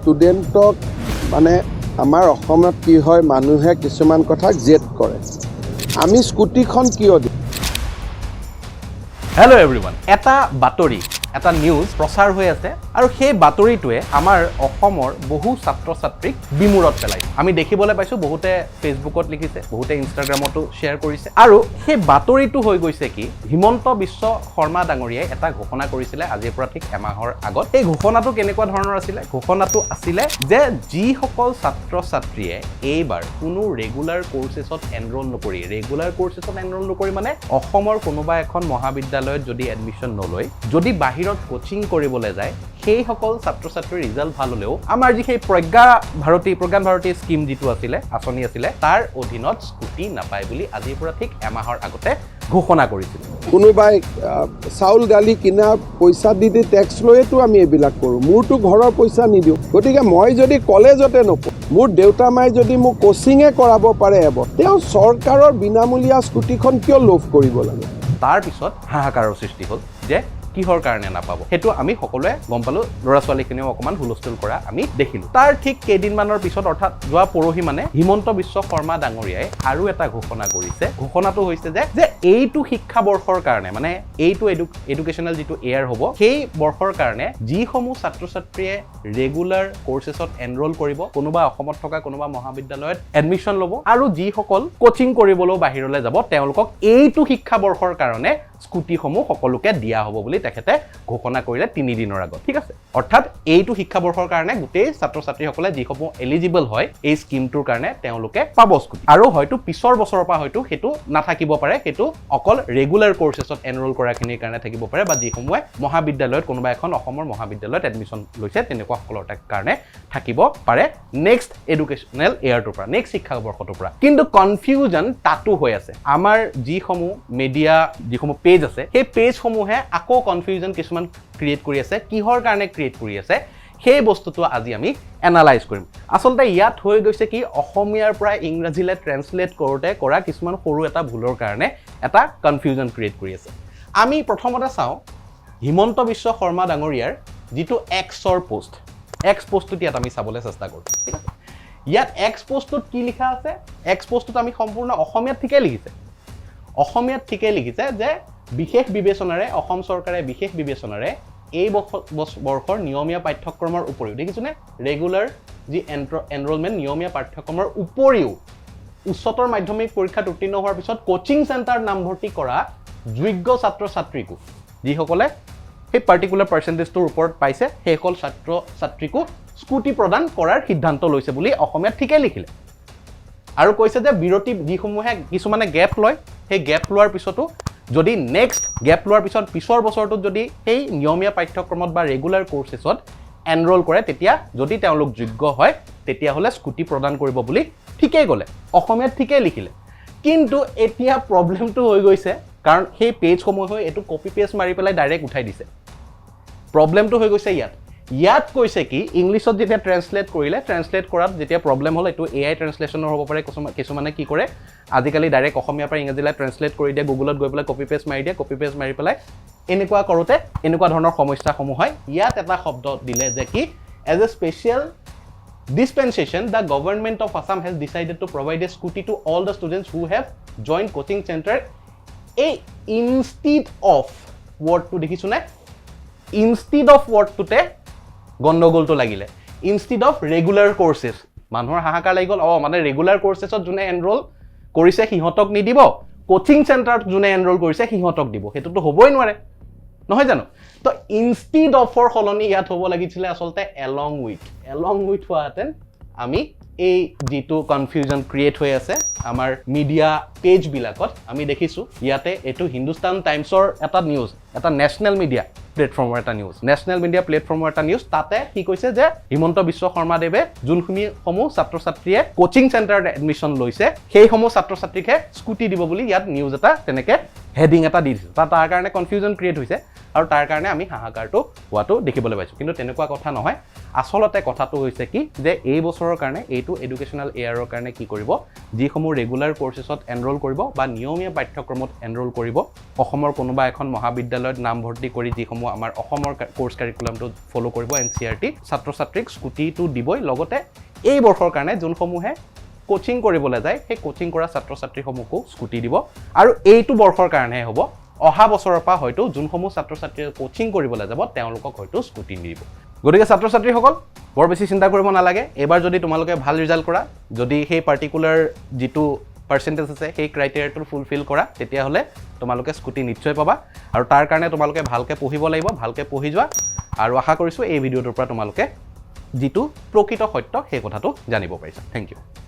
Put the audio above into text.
ষ্টুডেণ্টক মানে আমাৰ অসমত কি হয় মানুহে কিছুমান কথা জেদ কৰে আমি স্কুটিখন কিয় দিম হেল্ল' এভৰিৱান এটা বাতৰি এটা নিউজ প্ৰচাৰ হৈ আছে আৰু সেই বাতৰিটোৱে আমাৰ অসমৰ বহু ছাত্ৰ ছাত্ৰীক বিমূৰত পেলাইছে আমি দেখিবলৈ পাইছো বহুতে ফেচবুকত লিখিছে বহুতে ইনষ্টাগ্ৰামতো শ্বেয়াৰ কৰিছে আৰু সেই বাতৰিটো হৈ গৈছে কি হিমন্ত বিশ্ব শৰ্মা ডাঙৰীয়াই এটা ঘোষণা কৰিছিলে আজিৰ পৰা ঠিক এমাহৰ আগত এই ঘোষণাটো কেনেকুৱা ধৰণৰ আছিলে ঘোষণাটো আছিলে যে যিসকল ছাত্ৰ ছাত্ৰীয়ে এইবাৰ কোনো ৰেগুলাৰ কোৰ্চেছত এনৰোল নকৰি মানে অসমৰ কোনোবা এখন মহাবিদ্যালয়ত যদি এডমিশ্যন নলয় যদি বাহিৰত কোচিং কৰিবলৈ যায় সেই সকল ছাত্ৰ ছাত্ৰীৰ ৰিজাল্ট ভাল হলেও আমাৰ যি সেই প্ৰজ্ঞান ভাৰতী স্কিম যিটো আছিলে আঁচনি আছিলে তাৰ অধীনত স্কুটি নাপায় বুলি আজিৰ পৰা ঠিক এমাহৰ আগতে ঘোষণা কৰিছিল কোনোবাই চাউল দালি কিনা পইচা দি টেক্স লৈয়েতো আমি এইবিলাক কৰোঁ মোৰতো ঘৰৰ পইচা নিদিওঁ গতিকে মই যদি কলেজতে নপঢ়োঁ মোৰ দেউতা মায়ে যদি মোক কোচিঙে কৰাব পাৰে তেওঁ চৰকাৰৰ বিনামূলীয়া স্কুটিখন কিয় লোভ কৰিব লাগে তাৰ পিছত হাহাকাৰৰ সৃষ্টি হ'ল যে কিহৰ কাৰণে নাপাব সেইটো আমি সকলোৱে গম পালো ল'ৰা ছোৱালীখিনিও অকমান হুলস্থুল কৰা আমি দেখিলো তাৰ ঠিক কেইদিনমানৰ পিছত অৰ্থাৎ যোৱা পৰহি মানে হিমন্ত বিশ্ব শৰ্মা ডাঙৰীয়াই আৰু এটা ঘোষণা কৰিছে ঘোষণাটো হৈছে যে এইটো শিক্ষাবৰ্ষৰ কাৰণে মানে এইটো এডুকেশ্যনেল যিটো এয়াৰ হ'ব সেই বৰ্ষৰ কাৰণে যিসমূহ ছাত্ৰ ছাত্ৰীয়ে ৰেগুলাৰ কোৰ্চেছত এনৰোল কৰিব কোনোবা অসমত থকা কোনোবা মহাবিদ্যালয়ত এডমিশ্যন ল'ব আৰু যিসকল কোচিং কৰিবলৈ বাহিৰলৈ যাব তেওঁলোকক এইটো শিক্ষাবৰ্ষৰ কাৰণে স্কুটিসমূহ সকলোকে দিয়া হ'ব বুলি তেখেতে ঘোষণা কৰিলে 3 দিনৰ আগত ঠিক আছে অৰ্থাৎ এইটো শিক্ষাবৰ্ষৰ কাৰণে গোটেই ছাত্ৰ ছাত্ৰীসকলে যিসমূহ এলিজিবল হয় এই স্কিমটোৰ কাৰণে তেওঁলোকে পাব স্কুটি আৰু হয়তো পিছৰ বছৰৰ পৰা হয়তো সেইটো নাথাকিব পাৰে সেইটো অকল ৰেগুলাৰ কোৰ্চেছত এনৰোল কৰাখিনিৰ কাৰণে থাকিব পাৰে বা যিসমূহে মহাবিদ্যালয়ত কোনোবা এখন অসমৰ মহাবিদ্যালয়ত এডমিশ্যন লৈছে তেনেকুৱা সকলৰ কাৰণে থাকিব পাৰে নেক্সট এডুকেশ্যনেল এয়াৰটোৰ পৰা নেক্সট শিক্ষাবৰ্ষটোৰ পৰা কিন্তু কনফিউজন তাতো হৈ আছে আমাৰ যিসমূহ মিডিয়া যিসমূহ পেজ আছে সেই পেজসমূহে আকৌ কনফিউজন কিছুমান ক্ৰিয়েট কৰি আছে কিহৰ কাৰণে ক্ৰিয়েট কৰি আছে সেই বস্তুটো আজি আমি এনালাইজ কৰিম আচলতে ইয়াত হৈ গৈছে কি অসমীয়াৰ পৰা ইংৰাজীলৈ ট্ৰেন্সলেট কৰোঁতে কৰা কিছুমান সৰু এটা ভুলৰ কাৰণে এটা কনফিউজন ক্ৰিয়েট কৰি আছে আমি প্ৰথমতে চাওঁ হিমন্ত বিশ্ব শৰ্মা ডাঙৰীয়াৰ যিটো এক্সৰ পোষ্টটো ইয়াত আমি চাবলৈ চেষ্টা কৰোঁ ঠিক আছে ইয়াত এক্স পোষ্টটোত কি লিখা আছে এক্স পোষ্টটোত আমি সম্পূৰ্ণ অসমীয়াত ঠিকেই লিখিছে যে বিশেষ বিবেচনাৰে অসম চৰকাৰে বিশেষ বিবেচনাৰে এই বৰ্ষৰ নিয়মীয়া পাঠ্যক্ৰমৰ উপৰিও দেখিছোনে ৰেগুলাৰ যি এনৰোলমেণ্ট নিয়মীয়া পাঠ্যক্ৰমৰ উপৰিও উচ্চতৰ মাধ্যমিক পৰীক্ষাত উত্তীৰ্ণ হোৱাৰ পিছত কোচিং চেণ্টাৰ নামভৰ্তি কৰা যোগ্য ছাত্ৰ ছাত্ৰীকো যিসকলে সেই পাৰ্টিকুলাৰ পাৰ্চেণ্টেজটোৰ ওপৰত পাইছে সেইসকল ছাত্ৰ ছাত্ৰীকো স্কুটি প্ৰদান কৰাৰ সিদ্ধান্ত লৈছে বুলি অসমীয়াত ঠিকেই লিখিলে আৰু কৈছে যে বিৰতি যিসমূহে কিছুমানে গেপ লয় সেই গেপ লোৱাৰ পিছতো যদি নেক্সট গেপ লোৱাৰ পিছত পিছৰ বছৰটোত যদি সেই নিয়মীয়া পাঠ্যক্ৰমত বা ৰেগুলাৰ কোৰ্চেছত এনৰোল কৰে তেতিয়া যদি তেওঁলোক যোগ্য হয় তেতিয়াহ'লে স্কুটি প্ৰদান কৰিব বুলি ঠিকেই ক'লে অসমীয়াত ঠিকেই লিখিলে কিন্তু এতিয়া প্ৰব্লেমটো হৈ গৈছে কাৰণ সেই পেজসমূহে এইটো কপি পেষ্ট মাৰি পেলাই ডাইৰেক্ট উঠাই দিছে প্ৰব্লেমটো হৈ গৈছে ইয়াত কৈছে কি ইংলিছত যেতিয়া ট্ৰেন্সলেট কৰাত যেতিয়া প্ৰব্লেম হ'ল এইটো AI ট্ৰেন্সলেশ্যনৰ হ'ব পাৰে কিছুমানে কি কৰে আজিকালি ডাইৰেক্ট অসমীয়াৰ পৰা ইংৰাজীলৈ ট্ৰেন্সলেট কৰি দিয়ে গুগলত গৈ পেলাই কপি পেষ্ট মাৰি পেলাই এনেকুৱা কৰোঁতে এনেকুৱা ধৰণৰ সমস্যাসমূহ হয় ইয়াত এটা শব্দ দিলে যে কি as a special dispensation the government of Assam has decided to provide a scooty to all the students who have joined coaching center instead of wordটো দেখিছোনে instead of wordটোতে গণ্ডগোলটো লাগিলে ইনষ্টেড অফ ৰেগুলাৰ কোৰ্চেছ মানুহৰ হাহাকাৰ লাগি গ'ল মানে ৰেগুলাৰ কোৰ্চেছত যোনে enrol কৰিছে সিহঁতক নিদিব কোচিং চেণ্টাৰত যোনে এনৰোল কৰিছে সিহঁতক দিব সেইটোতো হ'বই নোৱাৰে নহয় জানো তো ইনষ্টেড অফৰ সলনি ইয়াত হ'ব লাগিছিলে আচলতে এলং উইথ হোৱাহেঁতেন আমি এই যিটো কনফিউজন ক্ৰিয়েট হৈ আছে আমাৰ মিডিয়া পেজবিলাকত আমি দেখিছোঁ ইয়াতে এইটো হিন্দুস্তান টাইমছৰ এটা নিউজ এটা নেশ্যনেল মিডিয়া প্লেটফৰ্মৰ এটা নিউজ তাতে কি কৈছে যে হিমন্ত বিশ্ব শৰ্মাদেৱে যোনসমূহ ছাত্ৰ ছাত্ৰীয়ে কোচিং চেণ্টাৰত এডমিশ্যন লৈছে সেইসমূহ ছাত্ৰ ছাত্ৰীকহে স্কুটি দিব বুলি ইয়াত নিউজ এটা তেনেকে হেডিং এটা দি দিছোঁ তাৰ কাৰণে কনফিউজন ক্ৰিয়েট হৈছে আৰু তাৰ কাৰণে আমি হাহাকাৰটো হোৱাটো দেখিবলৈ পাইছোঁ কিন্তু তেনেকুৱা কথা নহয় আচলতে কথাটো হৈছে কি যে এই বছৰৰ কাৰণে এইটো এডুকেশ্যনেল ইয়াৰৰ কাৰণে কি কৰিব যিসমূহ ৰেগুলাৰ কোৰ্চেছত এনৰোল কৰিব বা নিয়মীয়া পাঠ্যক্ৰমত এনৰোল কৰিব অসমৰ কোনোবা এখন মহাবিদ্যালয়ত নামভৰ্তি কৰি যিসমূহ আমাৰ অসমৰ কোৰ্চ কাৰিকুলামটো ফ'ল' কৰিব NCERT ছাত্ৰ ছাত্ৰীক স্কুটিটো দিবই লগতে এই বৰ্ষৰ কাৰণে যোনসমূহে কোচিং কৰিবলৈ যায় সেই কোচিং কৰা ছাত্ৰ ছাত্ৰীসমূহকো স্কুটি দিব আৰু এইটো বৰ্ষৰ কাৰণেহে হ'ব অহা বছৰৰ পৰা হয়তো যোনসমূহ ছাত্ৰ ছাত্ৰীয়ে কোচিং কৰিবলৈ যাব তেওঁলোকক হয়তো স্কুটি নিদিব গতিকে ছাত্ৰ ছাত্ৰীসকল বৰ বেছি চিন্তা কৰিব নালাগে এবাৰ যদি তোমালোকে ভাল ৰিজাল্ট কৰা যদি সেই পাৰ্টিকুলাৰ যিটো পাৰ্চেণ্টেজ আছে সেই ক্ৰাইটেৰিয়াটো ফুলফিল কৰা তেতিয়াহ'লে তোমালোকে স্কুটি নিশ্চয় পাবা আৰু তাৰ কাৰণে তোমালোকে ভালকৈ পঢ়িব লাগিব ভালকৈ পঢ়ি যোৱা আৰু আশা কৰিছোঁ এই ভিডিঅ'টোৰ পৰা তোমালোকে যিটো প্ৰকৃত সত্য সেই কথাটো জানিব পাৰিছা থেংক ইউ